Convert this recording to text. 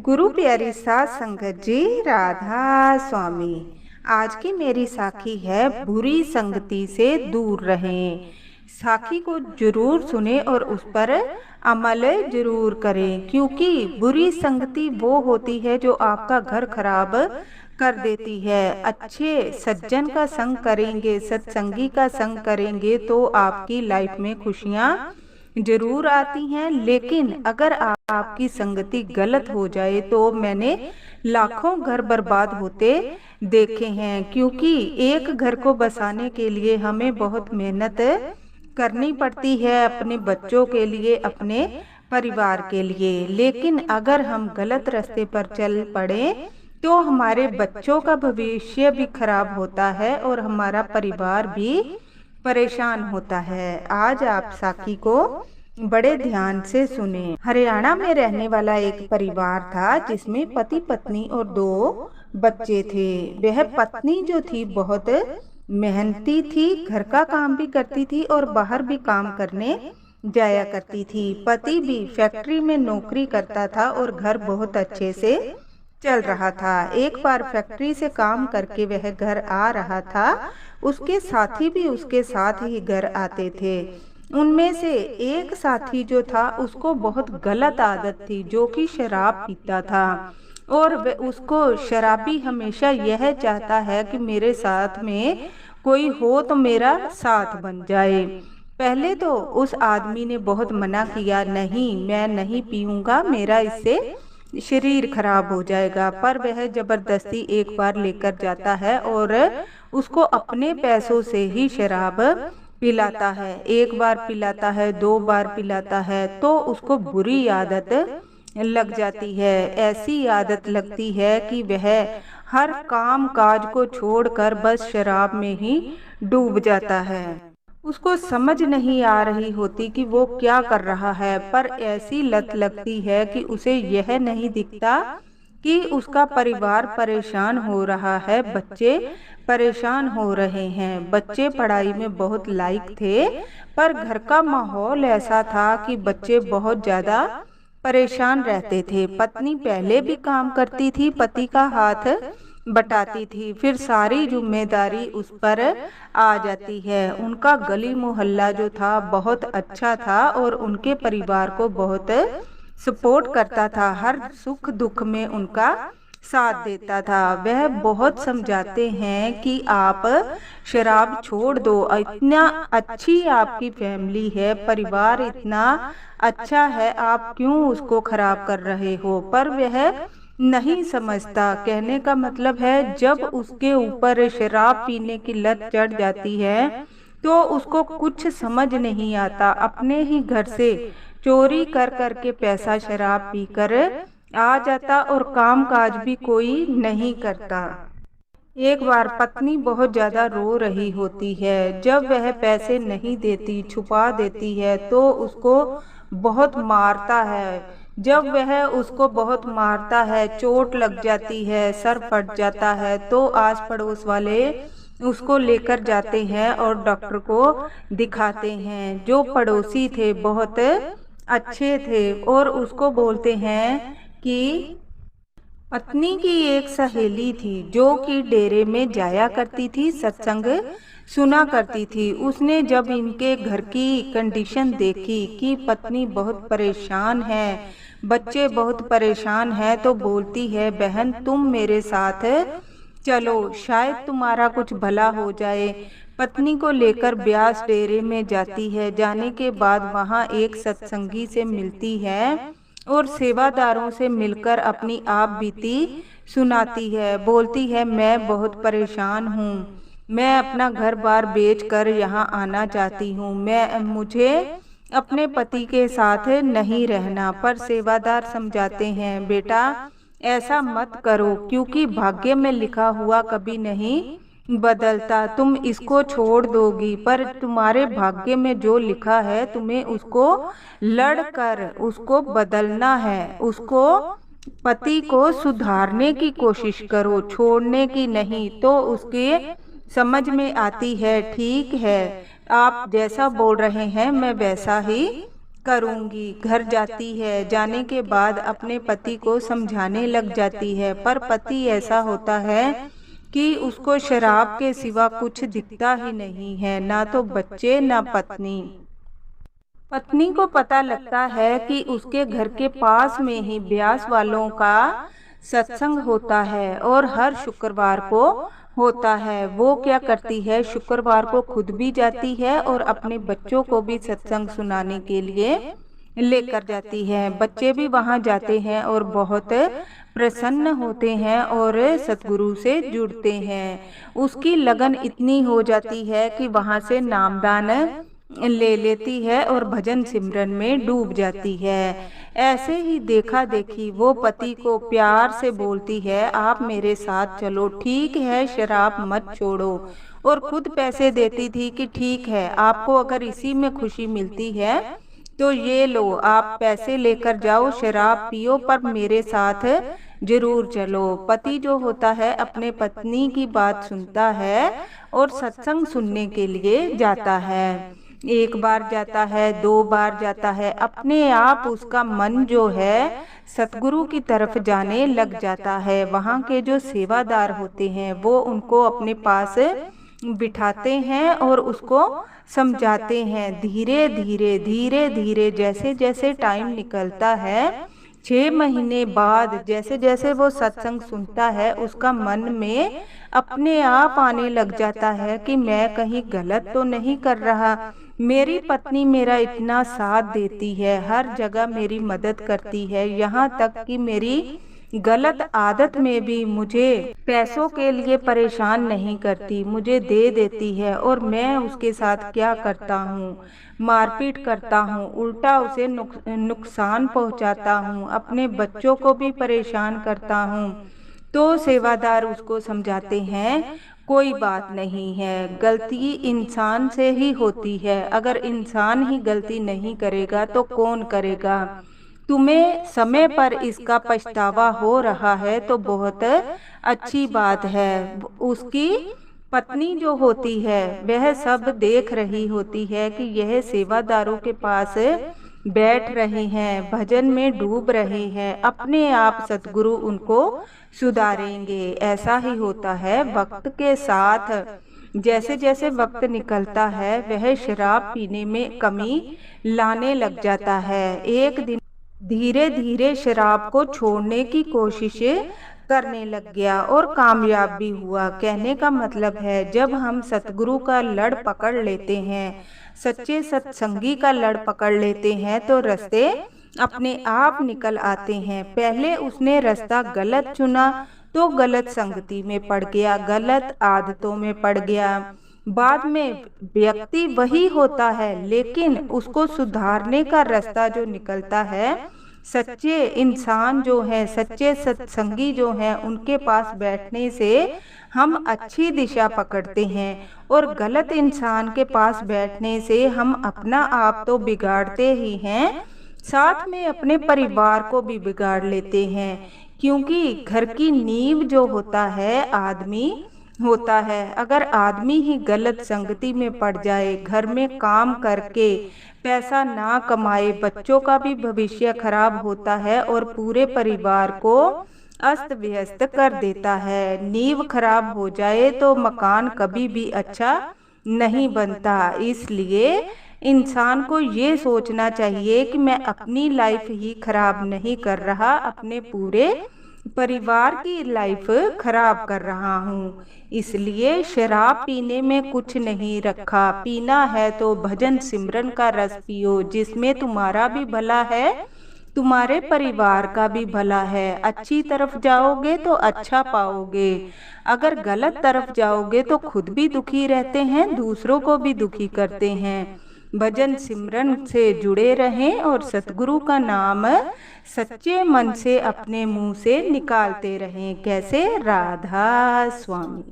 गुरु प्यारी साध संगत जी, राधा स्वामी। आज की मेरी साखी है बुरी संगति से दूर रहें। साखी को जरूर सुने और उस पर अमल जरूर करें, क्योंकि बुरी संगति वो होती है जो आपका घर खराब कर देती है। अच्छे सज्जन का संग करेंगे, सत्संगी का संग करेंगे तो आपकी लाइफ में खुशियाँ जरूर आती हैं। लेकिन अगर आपकी संगति गलत हो जाए तो मैंने लाखों घर बर्बाद होते देखे हैं, क्योंकि एक घर को बसाने के लिए हमें बहुत मेहनत करनी पड़ती है, अपने बच्चों के लिए, अपने परिवार के लिए। लेकिन अगर हम गलत रास्ते पर चल पड़े तो हमारे बच्चों का भविष्य भी खराब होता है और हमारा परिवार भी परेशान होता है। आज आप साखी को बड़े ध्यान से सुने। हरियाणा में रहने वाला एक परिवार था जिसमें पति पत्नी और 2 बच्चे थे। वह पत्नी जो थी बहुत मेहनती थी, घर का काम भी करती थी और बाहर भी काम करने जाया करती थी। पति भी फैक्ट्री में नौकरी करता था और घर बहुत अच्छे से चल रहा था। एक बार फैक्ट्री से काम करके वह घर आ रहा था। उसके साथी भी उसके साथ ही घर आते थे। उनमें से एक साथी जो था उसको बहुत गलत आदत थी, जो कि शराब पीता था। और उसको शराबी हमेशा यह चाहता है कि मेरे साथ में कोई हो तो मेरा साथ बन जाए। पहले तो उस आदमी ने बहुत मना किया, नहीं मैं नहीं पीऊंगा, मेरा इससे शरीर खराब हो जाएगा। पर वह जबरदस्ती एक बार लेकर जाता है और उसको अपने पैसों से ही शराब पिलाता है। एक बार पिलाता है, 2 बार पिलाता है, तो उसको बुरी आदत लग जाती है। ऐसी आदत लगती है कि वह हर काम काज को छोड़कर बस शराब में ही डूब जाता है। उसको समझ नहीं आ रही होती कि वो क्या कर रहा है, पर ऐसी लत लगती है कि उसे यह नहीं दिखता कि उसका परिवार परेशान हो रहा है, बच्चे परेशान हो रहे हैं। बच्चे पढ़ाई में बहुत लायक थे, पर घर का माहौल ऐसा था कि बच्चे बहुत ज़्यादा परेशान रहते थे। पत्नी पहले भी काम करती थी, पति का हाथ बटाती थी, फिर सारी जिम्मेदारी उस पर आ जाती है। उनका गली मोहल्ला जो था बहुत अच्छा था और उनके परिवार को बहुत सपोर्ट करता था, हर सुख दुख में उनका साथ देता था। वह बहुत समझाते हैं कि आप शराब छोड़ दो, इतना अच्छी आपकी फैमिली है, परिवार इतना अच्छा है, आप क्यों उसको खराब कर रहे हो। पर वह नहीं समझता। कहने का मतलब है, जब उसके ऊपर शराब पीने की लत चढ़ जाती है तो उसको कुछ समझ नहीं आता। अपने ही घर से चोरी कर कर के पैसा शराब पीकर आ जाता और काम काज भी कोई नहीं करता। एक बार पत्नी बहुत ज्यादा रो रही होती है। जब वह पैसे नहीं देती, छुपा देती है, तो उसको बहुत मारता है। जब वह उसको बहुत मारता है, चोट लग जाती है, सर फट जाता है, तो आस पड़ोस वाले उसको लेकर जाते हैं और डॉक्टर को दिखाते हैं। जो पड़ोसी थे बहुत अच्छे थे और उसको बोलते हैं कि पत्नी की एक सहेली थी जो कि डेरे में जाया करती थी, सत्संग सुना करती थी। उसने जब इनके घर की कंडीशन देखी कि पत्नी बहुत परेशान है, बच्चे बहुत परेशान हैं, तो बोलती है, बहन तुम मेरे साथ चलो, शायद तुम्हारा कुछ भला हो जाए। पत्नी को लेकर ब्यास डेरे में जाती है। जाने के बाद वहाँ एक सत्संगी से मिलती है और सेवादारों से मिलकर अपनी आप बीती सुनाती है। बोलती है, मैं बहुत परेशान हूँ, मैं अपना घर बार बेचकर यहाँ आना चाहती हूँ, मुझे अपने पति के साथ नहीं रहना। पर सेवादार समझाते हैं, बेटा ऐसा मत करो, क्योंकि भाग्य में लिखा हुआ कभी नहीं बदलता। तुम इसको छोड़ दोगी, पर तुम्हारे भाग्य में जो लिखा है तुम्हें उसको लड़कर उसको बदलना है। उसको पति को सुधारने की कोशिश करो, छोड़ने की नहीं। तो उसके समझ में आती है, ठीक है आप जैसा बोल रहे हैं मैं वैसा ही करूंगी। घर जाती है, जाने के बाद अपने पति को समझाने लग जाती है, पर पति ऐसा होता है कि उसको शराब के सिवा कुछ दिखता ही नहीं है, ना तो बच्चे ना पत्नी। पत्नी को पता लगता है कि उसके घर के पास में ही ब्यास वालों का सत्संग होता है और हर शुक्रवार को होता है। वो क्या करती है, शुक्रवार को खुद भी जाती है और अपने बच्चों को भी सत्संग सुनाने के लिए लेकर जाती है। बच्चे भी वहां जाते हैं और बहुत प्रसन्न होते हैं और सतगुरु से जुड़ते हैं। उसकी लगन इतनी हो जाती है कि वहां से नामदान ले लेती है और भजन सिमरन में डूब जाती है। ऐसे ही देखा देखी वो पति को प्यार से बोलती है, आप मेरे साथ चलो, ठीक है शराब मत छोड़ो, और खुद पैसे देती थी कि ठीक है, आपको अगर इसी में खुशी मिलती है तो ये लो, आप पैसे लेकर जाओ, शराब पियो, पर मेरे साथ जरूर चलो। पति जो होता है अपने पत्नी की बात सुनता है और सत्संग सुनने के लिए जाता है। एक बार जाता है, 2 बार जाता है, अपने आप उसका मन जो है सतगुरु की तरफ जाने लग जाता है। वहाँ के जो सेवादार होते हैं वो उनको अपने पास बिठाते हैं और उसको समझाते हैं। धीरे धीरे जैसे जैसे टाइम निकलता है, 6 महीने बाद जैसे जैसे वो सत्संग सुनता है, उसका मन में अपने आप आने लग जाता है कि मैं कहीं गलत तो नहीं कर रहा। मेरी पत्नी मेरा इतना साथ देती है, हर जगह मेरी मदद करती है, यहाँ तक कि मेरी गलत आदत में भी मुझे पैसों के लिए परेशान नहीं करती, मुझे दे देती है। और मैं उसके साथ क्या करता हूँ, मारपीट करता हूँ, उल्टा उसे नुकसान पहुँचाता हूँ, अपने बच्चों को भी परेशान करता हूँ। तो सेवादार उसको समझाते हैं, कोई बात नहीं है, गलती इंसान से ही होती है, अगर इंसान ही गलती नहीं करेगा तो कौन करेगा। तुम्हें समय पर इसका पछतावा हो रहा है तो बहुत अच्छी बात है। उसकी पत्नी जो होती है वह सब देख रही होती है कि यह सेवादारों के पास बैठ रहे हैं, भजन में डूब रहे हैं, अपने आप सतगुरु उनको सुधारेंगे। ऐसा ही होता है वक्त के साथ। जैसे जैसे वक्त निकलता है वह शराब पीने में कमी लाने लग जाता है। एक दिन धीरे धीरे शराब को छोड़ने की कोशिश करने लग गया और कामयाब भी हुआ। कहने का मतलब है, जब हम सतगुरु का लड़ पकड़ लेते हैं, सच्चे सत्संगी का लड़ पकड़ लेते हैं, तो रास्ते अपने आप निकल आते हैं। पहले उसने रास्ता गलत चुना तो गलत संगति में पड़ गया, गलत आदतों में पड़ गया। बाद में व्यक्ति वही होता है, लेकिन उसको सुधारने का रास्ता जो निकलता है, सच्चे इंसान जो है, सच्चे सत्संगी जो हैं, उनके पास बैठने से हम अच्छी दिशा पकड़ते हैं। और गलत इंसान के पास बैठने से हम अपना आप तो बिगाड़ते ही हैं, साथ में अपने परिवार को भी बिगाड़ लेते हैं। क्योंकि घर की नींव जो होता है आदमी होता है, अगर आदमी ही गलत संगति में पड़ जाए, घर में काम करके पैसा ना कमाए, बच्चों का भी भविष्य खराब होता है और पूरे परिवार को अस्त व्यस्त कर देता है। नींव खराब हो जाए तो मकान कभी भी अच्छा नहीं बनता। इसलिए इंसान को ये सोचना चाहिए कि मैं अपनी लाइफ ही खराब नहीं कर रहा, अपने पूरे परिवार की लाइफ खराब कर रहा हूँ। इसलिए शराब पीने में कुछ नहीं रखा, पीना है तो भजन सिमरन का रस पियो, जिसमें तुम्हारा भी भला है, तुम्हारे परिवार का भी भला है। अच्छी तरफ जाओगे तो अच्छा पाओगे, अगर गलत तरफ जाओगे तो खुद भी दुखी रहते हैं, दूसरों को भी दुखी करते हैं। भजन सिमरन से जुड़े रहें और सतगुरु का नाम सच्चे मन से अपने मुंह से निकालते रहें। कैसे? राधा स्वामी।